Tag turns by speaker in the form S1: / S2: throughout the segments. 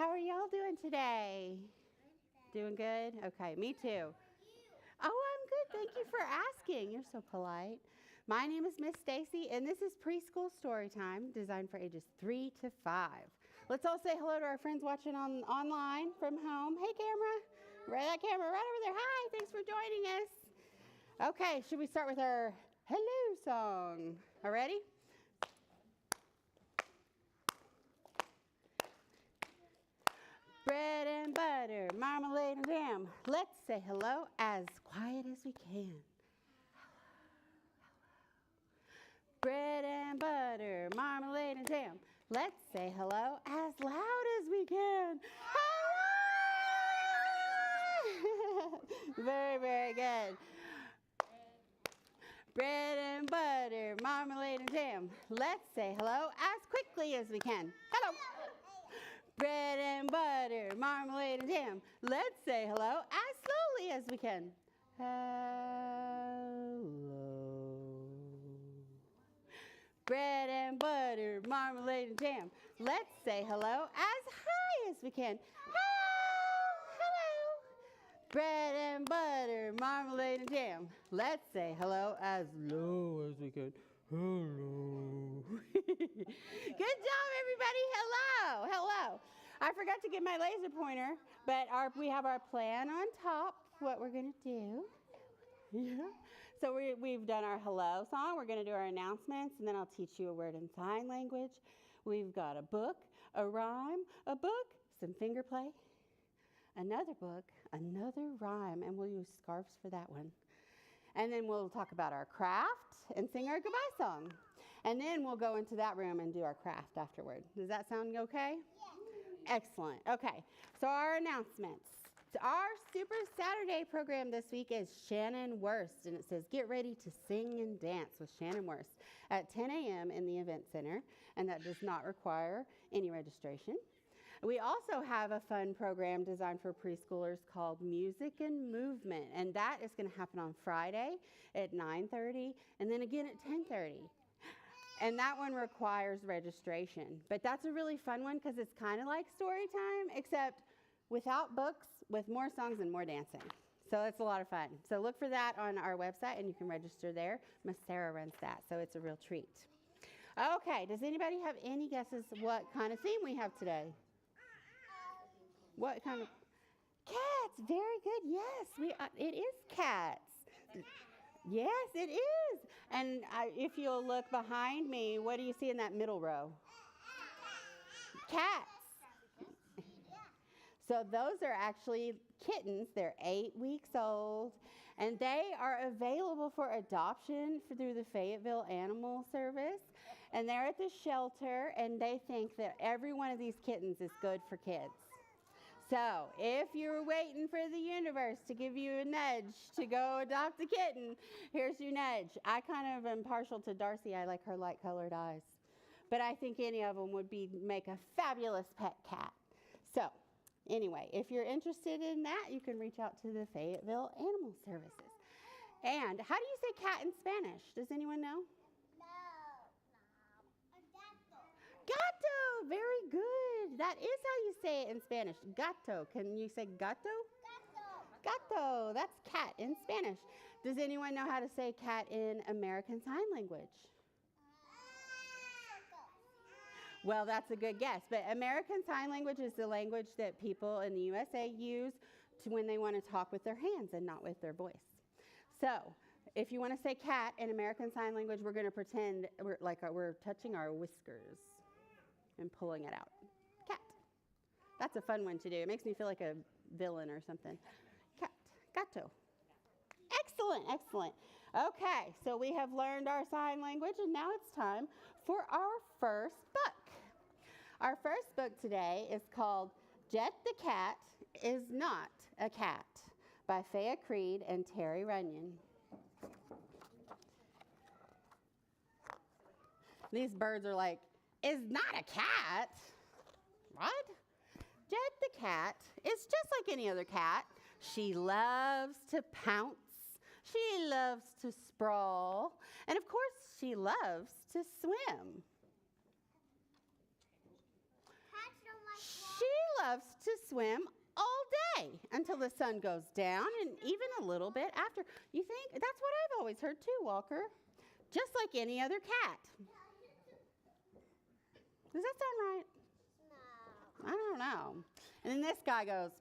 S1: How are y'all doing today? Doing good? Okay, me too. Oh, I'm good. Thank you for asking. You're so polite. My name is Miss Stacy, and this is Preschool Story Time, designed for ages 3 to 5. Let's all say hello to our friends watching online from home. Hey, camera. Right, that camera right over there. Hi, thanks for joining us. Okay, should we start with our hello song? All ready? Bread and butter, marmalade and jam. Let's say hello as quiet as we can. Hello, hello. Bread and butter, marmalade and jam. Let's say hello as loud as we can. Hello! Very, very good. Bread and butter, marmalade and jam. Let's say hello as quickly as we can. Hello. Bread and butter, marmalade and jam. Let's say hello as slowly as we can. Hello. Bread and butter, marmalade and jam. Let's say hello as high as we can. Hello, hello. Bread and butter, marmalade and jam. Let's say hello as low as we can. Hello. Good job, everybody. Hello. Hello. I forgot to get my laser pointer, but we have our plan on top, what we're going to do. Yeah. So we've done our hello song. We're going to do our announcements, and then I'll teach you a word in sign language. We've got a book, a rhyme, a book, some finger play, another book, another rhyme, and we'll use scarves for that one. And then we'll talk about our craft and sing our goodbye song. And then we'll go into that room and do our craft afterward. Does that sound okay? Yeah. Excellent. Okay, so our announcements. So our Super Saturday program this week is Shannon Wurst, and it says, get ready to sing and dance with Shannon Wurst at 10 a.m. in the event center, and that does not require any registration. We also have a fun program designed for preschoolers called Music and Movement, and that is going to happen on Friday at 9:30 and then again at 10:30. And that one requires registration. But that's a really fun one because it's kind of like story time, except without books, with more songs and more dancing. So it's a lot of fun. So look for that on our website, and you can register there. Miss Sarah runs that, so it's a real treat. Okay, does anybody have any guesses what kind of theme we have today? What kind of? Cats. Very good. Yes, it is cats. Yes, it is. And if you'll look behind me, what do you see in that middle row? Cats. So those are actually kittens. They're 8 weeks old, and they are available for adoption through the Fayetteville Animal Service. And they're at the shelter, and they think that every one of these kittens is good for kids. So if you're waiting for the universe to give you a nudge to go adopt a kitten, here's your nudge. I kind of am partial to Darcy. I like her light-colored eyes. But I think any of them would make a fabulous pet cat. So anyway, if you're interested in that, you can reach out to the Fayetteville Animal Services. And how do you say cat in Spanish? Does anyone know? Gato, very good. That is how you say it in Spanish. Gato. Can you say gato? Gato. Gato. That's cat in Spanish. Does anyone know how to say cat in American Sign Language? Well, that's a good guess. But American Sign Language is the language that people in the USA use when they want to talk with their hands and not with their voice. So if you want to say cat in American Sign Language, we're going to pretend we're touching our whiskers and pulling it out. Cat. That's a fun one to do. It makes me feel like a villain or something. Cat. Gato. Excellent, excellent. Okay, so we have learned our sign language, and now it's time for our first book. Our first book today is called Jet the Cat is Not a Cat by Faya Creed and Terry Runyon. These birds are like, is not a cat. What? Jet the cat is just like any other cat. She loves to pounce. She loves to sprawl. And of course, she loves to swim. She loves to swim all day until the sun goes down and even a little bit after. You think? That's what I've always heard too, Walker. Just like any other cat. Does that sound right?
S2: No.
S1: I don't know. And then this guy goes,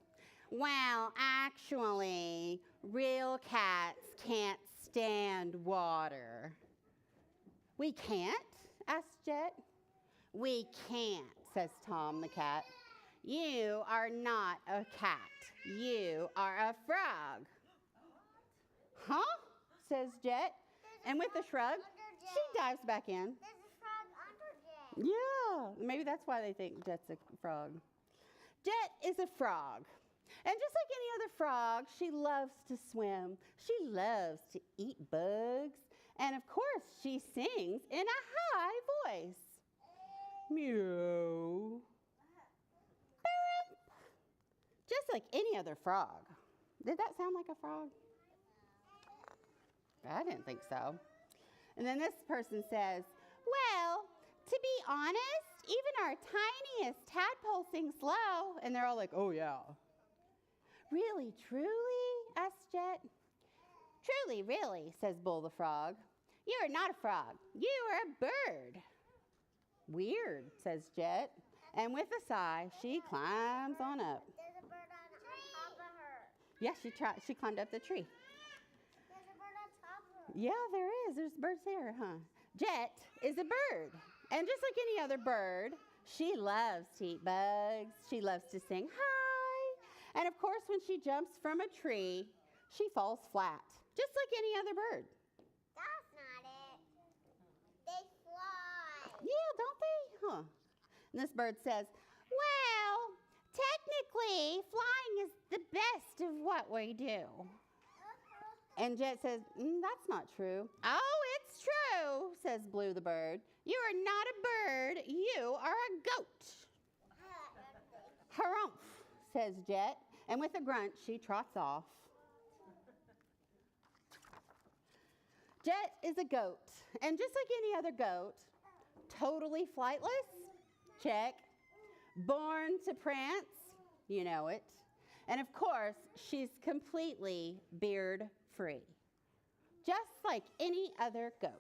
S1: well, actually, real cats can't stand water. We can't? Asked Jet. We can't, says Tom the cat. You are not a cat. You are a frog. Huh? Says Jet. And with a shrug, she dives back in.
S2: There's a frog under Jet.
S1: Yeah, maybe that's why they think Jet's a frog. Jet is a frog. And just like any other frog, she loves to swim. She loves to eat bugs. And of course, she sings in a high voice. Meow. Just like any other frog. Did that sound like a frog? I didn't think so. And then this person says, well, to be honest, even our tiniest tadpole sings low. And they're all like, oh, yeah. Really, truly? asked Jet. Truly, really, says Bull the frog. You are not a frog. You are a bird. Weird, says Jet. And with a sigh, she climbs on up.
S2: There's a bird on top of her.
S1: Yeah, she climbed up the tree.
S2: There's a bird on top of her.
S1: Yeah, there is. There's birds there, huh? Jet is a bird. And just like any other bird, she loves to eat bugs. She loves to sing hi. And of course, when she jumps from a tree, she falls flat, just like any other bird.
S2: That's not it. They fly.
S1: Yeah, don't they? Huh. And this bird says, well, technically, flying is the best of what we do. And Jet says, that's not true. Oh, it's true, says Blue the bird. You are not a bird. You are a goat. Harumph, says Jet. And with a grunt, she trots off. Jet is a goat. And just like any other goat, totally flightless, check. Born to prance, you know it. And of course, she's completely beard-free, just like any other goat.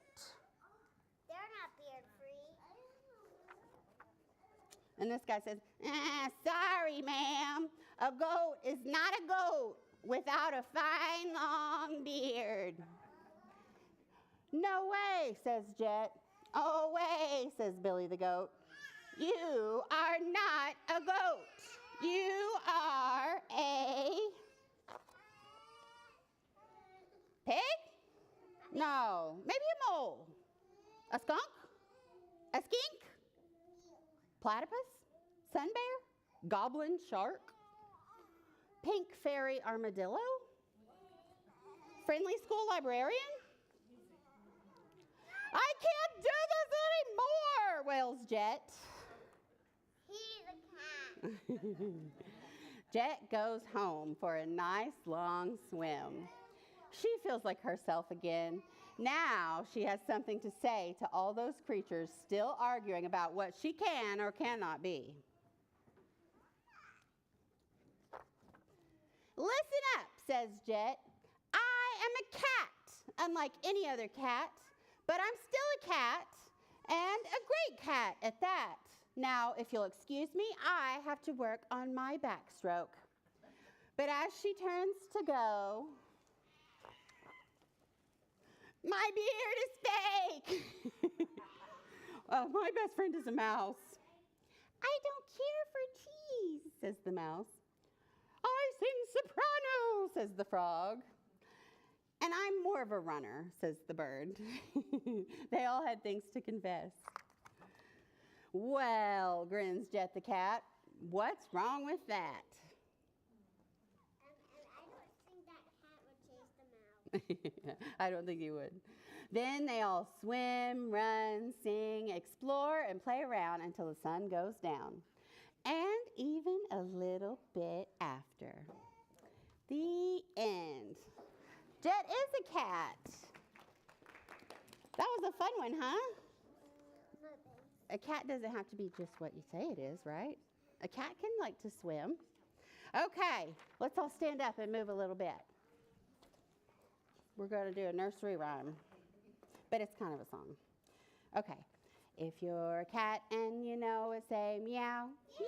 S2: They're not beard-free.
S1: And this guy says, sorry, ma'am. A goat is not a goat without a fine, long beard. No way, says Jet. Oh, way, says Billy the goat. You are not a goat. You are a pig? No, maybe a mole. A skunk? A skink? Platypus? Sun bear? Goblin shark? Pink fairy armadillo? Friendly school librarian? I can't do this anymore, wails Jet.
S2: He's a cat.
S1: Jet goes home for a nice long swim. She feels like herself again. Now she has something to say to all those creatures still arguing about what she can or cannot be. Listen up, says Jet. I am a cat, unlike any other cat, but I'm still a cat, and a great cat at that. Now, if you'll excuse me, I have to work on my backstroke. But as she turns to go, my beard is fake. My best friend is a mouse. I don't care for cheese, says the mouse. I sing soprano, says the frog. And I'm more of a runner, says the bird. They all had things to confess. Well, grins Jet the cat, what's wrong with that?
S2: I don't think that cat would chase the mouse.
S1: I don't think he would. Then they all swim, run, sing, explore, and play around until the sun goes down. And even a little bit after. The end. Jet is a cat. That was a fun one, huh? A cat doesn't have to be just what you say it is, right? A cat can like to swim. Okay, let's all stand up and move a little bit. We're going to do a nursery rhyme, but it's kind of a song. Okay. If you're a cat and you know it, say meow, meow.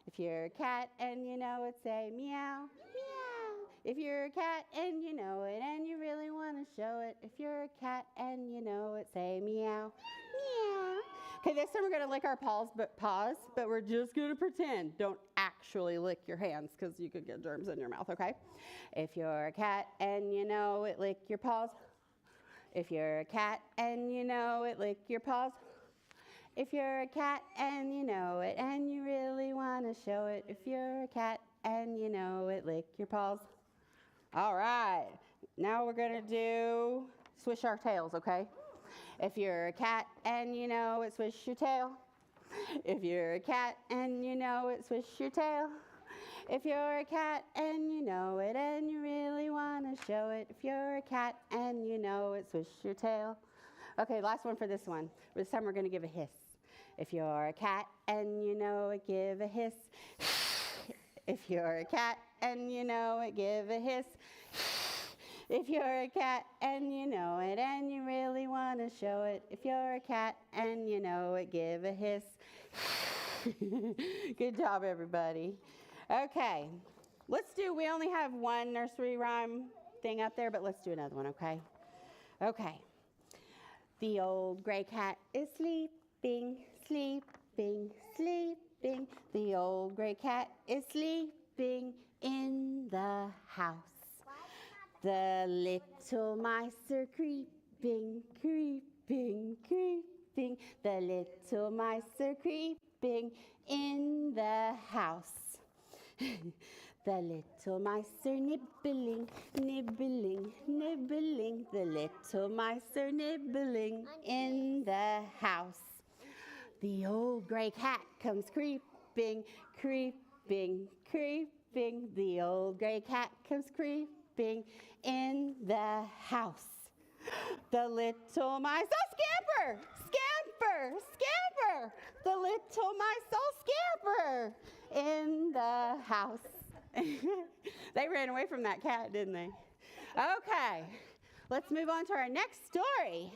S1: If you're a cat and you know it, say meow, meow. If you're a cat and you know it and you really want to show it, if you're a cat and you know it, say meow, meow. Okay, this time we're going to lick our paws, but we're just going to pretend. Don't actually lick your hands because you could get germs in your mouth, okay? If you're a cat and you know it, lick your paws. If you're a cat and you know it, lick your paws. If you're a cat and you know it and you really want to show it, if you're a cat and you know it, lick your paws. All right, now we're going to do swish our tails, okay? If you're a cat and you know it, swish your tail. If you're a cat and you know it, swish your tail. If you're a cat and you know it and you really want to show it, if you're a cat and you know it, swish your tail. Okay, last one for this one. This time we're going to give a hiss. If you're a cat and you know it, give a hiss. If you're a cat and you know it, give a hiss. If you're a cat and you know it and you really want to show it, if you're a cat and you know it, give a hiss. Good job, everybody. Okay, we only have one nursery rhyme thing up there, but let's do another one, okay? Okay. The old gray cat is sleeping, sleeping, sleeping. The old gray cat is sleeping in the house. The little mice are creeping, creeping, creeping. The little mice are creeping in the house. The little mice are nibbling, nibbling, nibbling. The little mice are nibbling in the house. The old gray cat comes creeping, creeping, creeping. The old gray cat comes creeping in the house. The little mice all scamper, scamper, scamper. The little mice all scamper in the house. They ran away from that cat, didn't they? Okay, let's move on to our next story.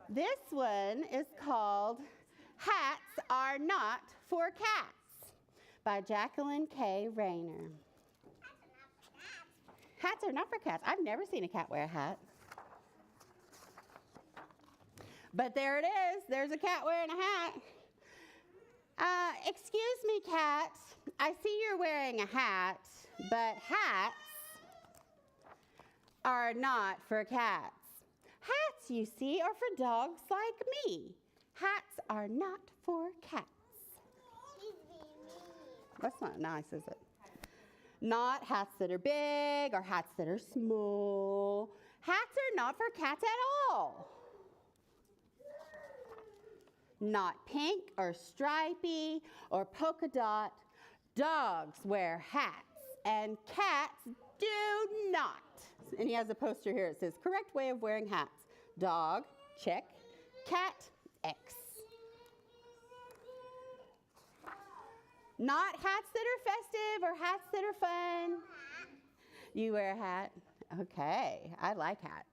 S1: This one is called Hats Are Not for Cats by Jacqueline K. Rayner. Hats are not for cats. I've never seen a cat wear a hat. But there it is. There's a cat wearing a hat. Excuse me, cat. I see you're wearing a hat, but hats are not for cats. Hats, you see, are for dogs like me. Hats are not for cats. That's not nice, is it? Not hats that are big or hats that are small. Hats are not for cats at all. Not pink or stripy or polka dot. Dogs wear hats and cats do not. And he has a poster here. It says, correct way of wearing hats. Dog, check. Cat, X. Not hats that are festive or hats that are fun. You wear a hat? Okay, I like hats.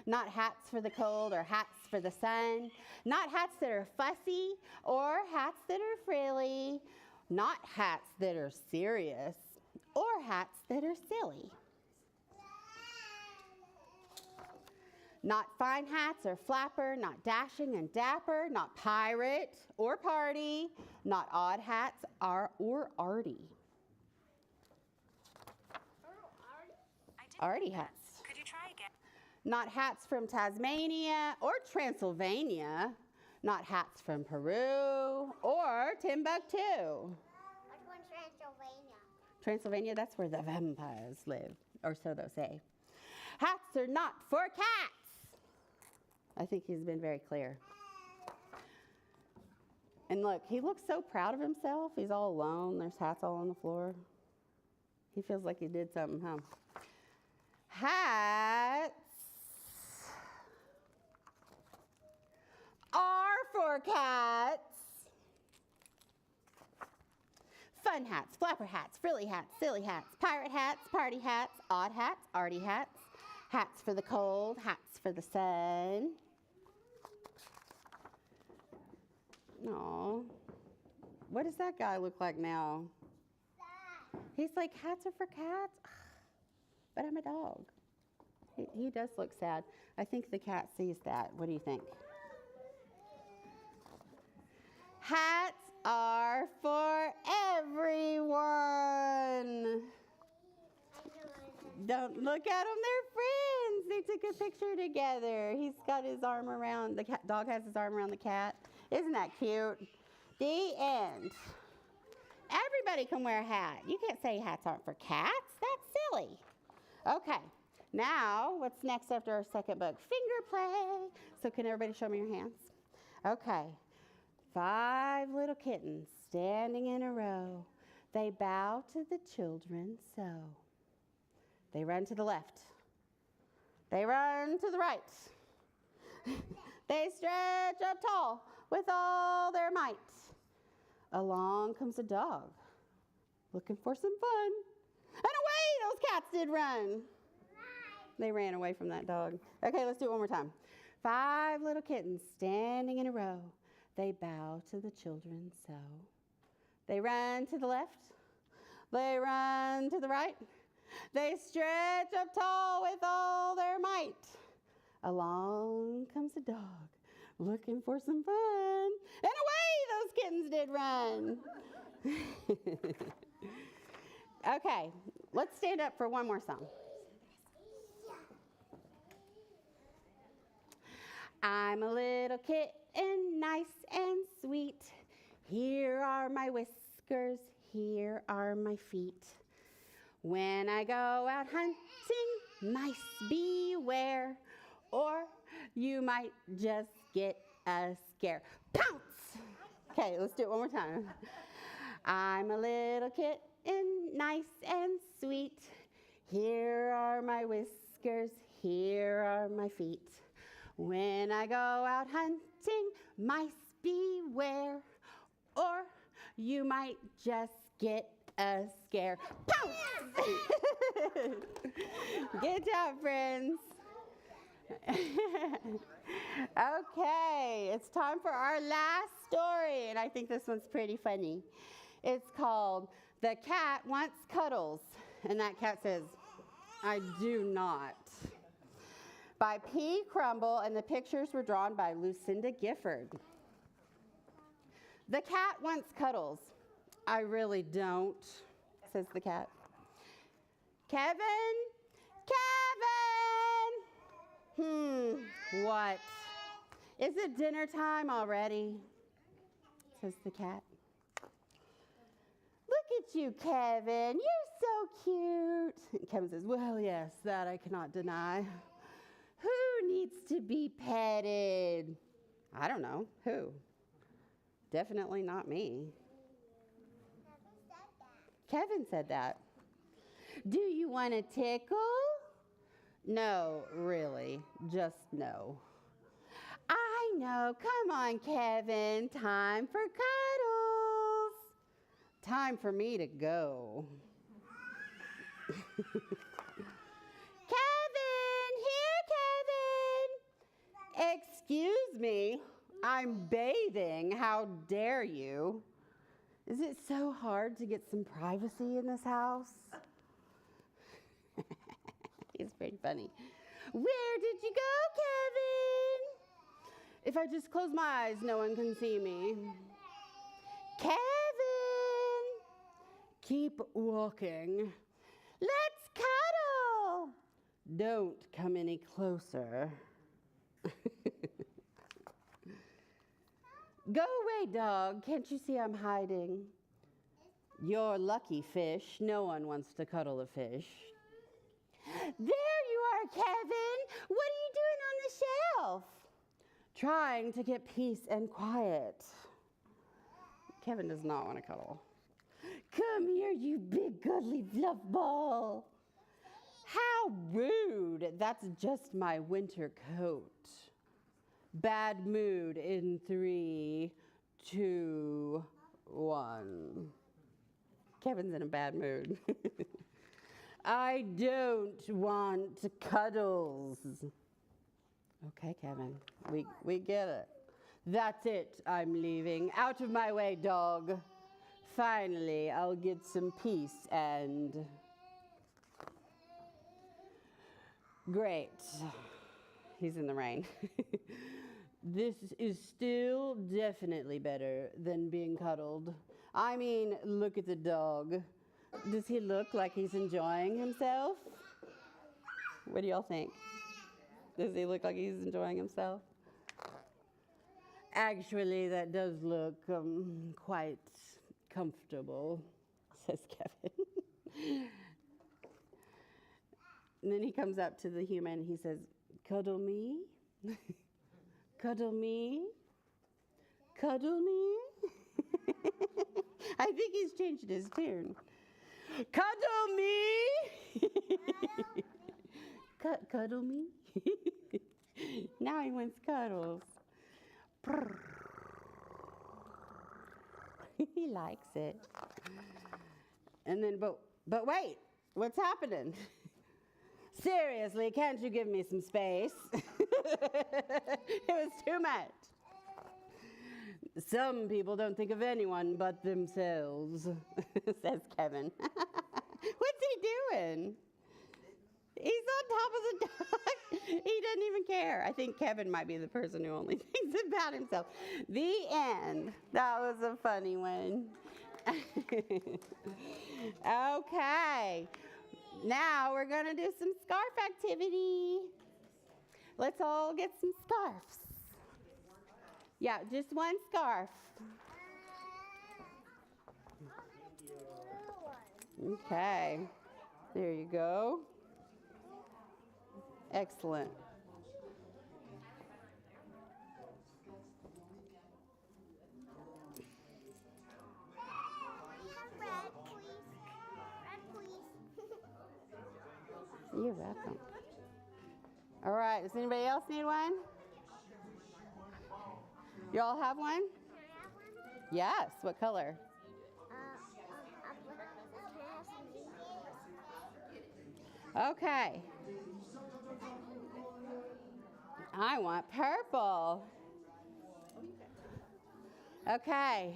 S1: Not hats for the cold or hats for the sun. Not hats that are fussy or hats that are frilly. Not hats that are serious or hats that are silly. Not fine hats or flapper, not dashing and dapper, not pirate or party, not odd hats or arty. Arty hats.
S3: Could you try again?
S1: Not hats from Tasmania or Transylvania, not hats from Peru or Timbuktu.
S2: Which one's Transylvania?
S1: Transylvania, that's where the vampires live, or so they'll say. Hats are not for cats. I think he's been very clear. And look, he looks so proud of himself. He's all alone. There's hats all on the floor. He feels like he did something, huh? Hats are for cats. fun hats, flapper hats, frilly hats, silly hats, pirate hats, party hats, odd hats, arty hats, hats for the cold, hats for the sun. Aw. What does that guy look like now? He's like, hats are for cats? But I'm a dog. He does look sad. I think the cat sees that. What do you think? Hats are for everyone. Don't look at them, they're friends. They took a picture together. He's got his arm around, the cat, dog has his arm around the cat. Isn't that cute? The end. Everybody can wear a hat. You can't say hats aren't for cats. That's silly. Okay, now what's next after our second book? Finger play. So can everybody show me your hands? Okay, 5 little kittens standing in a row. They bow to the children so. They run to the left. They run to the right. They stretch up tall with all their might. Along comes a dog, looking for some fun. And away those cats did run. They ran away from that dog. Okay, let's do it one more time. 5 little kittens standing in a row. They bow to the children so. They run to the left. They run to the right. They stretch up tall with all their might. Along comes a dog, looking for some fun. And away those kittens did run. Okay, let's stand up for one more song. I'm a little kitten, nice and sweet. Here are my whiskers, here are my feet. When I go out hunting, mice beware, or you might just get a scare. Pounce! Okay, let's do it one more time. I'm a little kitten, nice and sweet. Here are my whiskers, here are my feet. When I go out hunting, mice beware, or you might just get a scare. Pounce! Good job, friends. Okay, it's time for our last story, and I think this one's pretty funny. It's called The Cat Wants Cuddles, and that cat says, I do not. By P. Crumble, and the pictures were drawn by Lucinda Gifford. The cat wants cuddles. I really don't, says the cat. Kevin? Kevin! What? Is it dinner time already? Says the cat. Look at you, Kevin. You're so cute. And Kevin says, well, yes, that I cannot deny. Who needs to be petted? I don't know. Who? Definitely not me. Kevin said that. Do you want a tickle? No, really, just no. I know. Come on, Kevin. Time for cuddles. Time for me to go. Kevin, here, Kevin. Excuse me. I'm bathing. How dare you? Is it so hard to get some privacy in this house? He's pretty funny. Where did you go, Kevin? If I just close my eyes, no one can see me. Kevin! Keep walking. Let's cuddle. Don't come any closer. Go away, dog. Can't you see I'm hiding? You're lucky, fish. No one wants to cuddle a fish. There you are, Kevin. What are you doing on the shelf? Trying to get peace and quiet. Kevin does not want to cuddle. Come here, you big cuddly fluff ball. How rude. That's just my winter coat. Bad mood in 3, 2, 1. Kevin's in a bad mood. I don't want cuddles. Okay, Kevin, we get it. That's it, I'm leaving. Out of my way, dog. Finally, I'll get some peace and... Great. He's in the rain. This is still definitely better than being cuddled. I mean, look at the dog. Does he look like he's enjoying himself? What do y'all think? Does he look like he's enjoying himself? Actually, that does look quite comfortable, says Kevin. And then he comes up to the human and he says, cuddle me? Cuddle me? Cuddle me? I think he's changed his tune. Cuddle me? Cuddle me? Now he wants cuddles. He likes it. And then, but wait, what's happening? Seriously, can't you give me some space? It was too much. Some people don't think of anyone but themselves, says Kevin. What's he doing? He's on top of the dog. He doesn't even care. I think Kevin might be the person who only thinks about himself. The end. That was a funny one. Okay. Now we're going to do some scarf activity. Let's all get some scarves. Yeah, just one scarf. Okay. There you go. Excellent. You're welcome. All right, does anybody else need one? You all have one? Yes, what color? Okay. I want purple. Okay.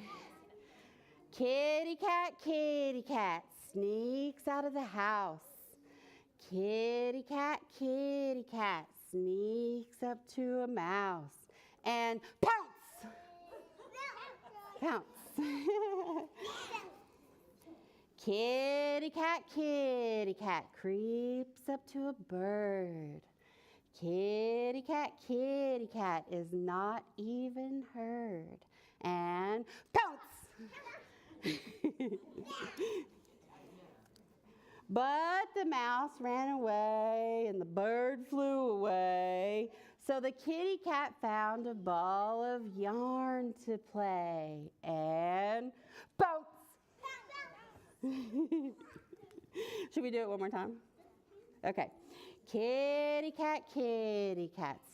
S1: Kitty cat sneaks out of the house. Kitty cat sneaks up to a mouse and pounce! Pounce. Kitty cat creeps up to a bird. Kitty cat is not even heard and pounce! But the mouse ran away and the bird flew away. So the kitty cat found a ball of yarn to play and bounce. Should we do it one more time? Okay. Kitty cat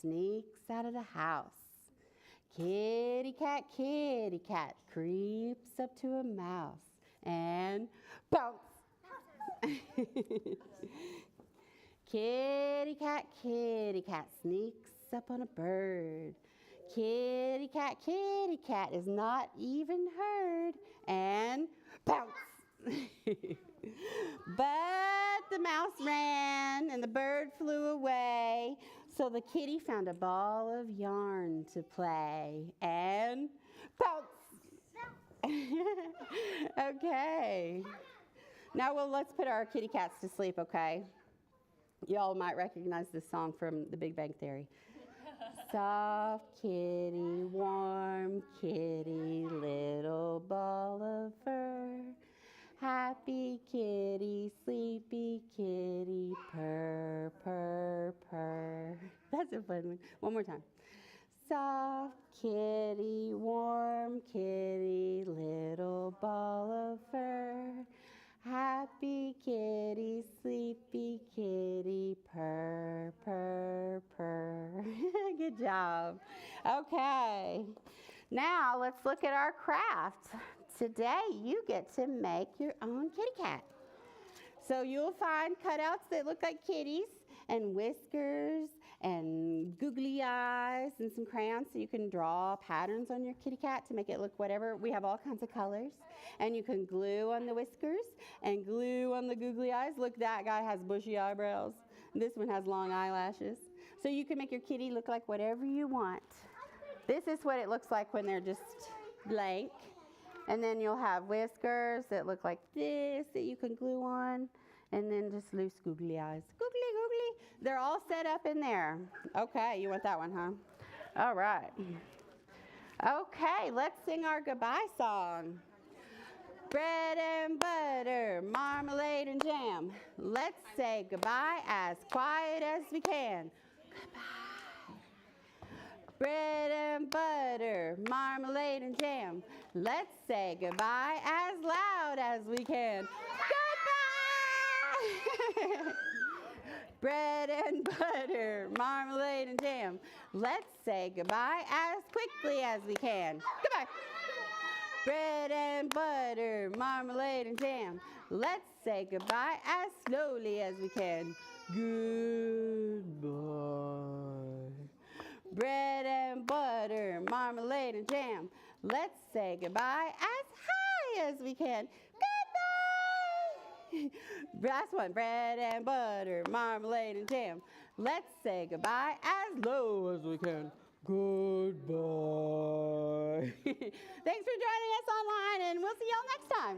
S1: sneaks out of the house. Kitty cat creeps up to a mouse and bounce. Kitty cat sneaks up on a bird. Kitty cat is not even heard and bounce. But the mouse ran and the bird flew away. So the kitty found a ball of yarn to play and bounce. Okay. Now, let's put our kitty cats to sleep, okay? Y'all might recognize this song from The Big Bang Theory. Soft kitty, warm kitty, little ball of fur. Happy kitty, sleepy kitty, purr, purr, purr. That's a fun one. One more time. Soft kitty, warm kitty, little ball of fur. Happy kitty, sleepy kitty, purr, purr, purr. Good job. Okay. Now let's look at our craft. Today you get to make your own kitty cat. So you'll find cutouts that look like kitties and whiskers and googly eyes and some crayons so you can draw patterns on your kitty cat to make it look whatever. We have all kinds of colors. And you can glue on the whiskers and glue on the googly eyes. Look, that guy has bushy eyebrows. This one has long eyelashes. So you can make your kitty look like whatever you want. This is what it looks like when they're just blank. And then you'll have whiskers that look like this that you can glue on. And then just loose googly eyes. Googly, googly. They're all set up in there. Okay, you want that one, huh? All right. Okay, let's sing our goodbye song. Bread and butter, marmalade and jam. Let's say goodbye as quiet as we can. Goodbye. Bread and butter, marmalade and jam. Let's say goodbye as loud as we can. Goodbye! Bread and butter, marmalade and jam. Let's say goodbye as quickly as we can. Goodbye. Bread and butter, marmalade and jam. Let's say goodbye as slowly as we can. Goodbye. Bread and butter, marmalade and jam. Let's say goodbye as high as we can. Goodbye. Last one. Bread and butter, marmalade and jam. Let's say goodbye as low as we can. Goodbye. Thanks for joining us online, and we'll see y'all next time.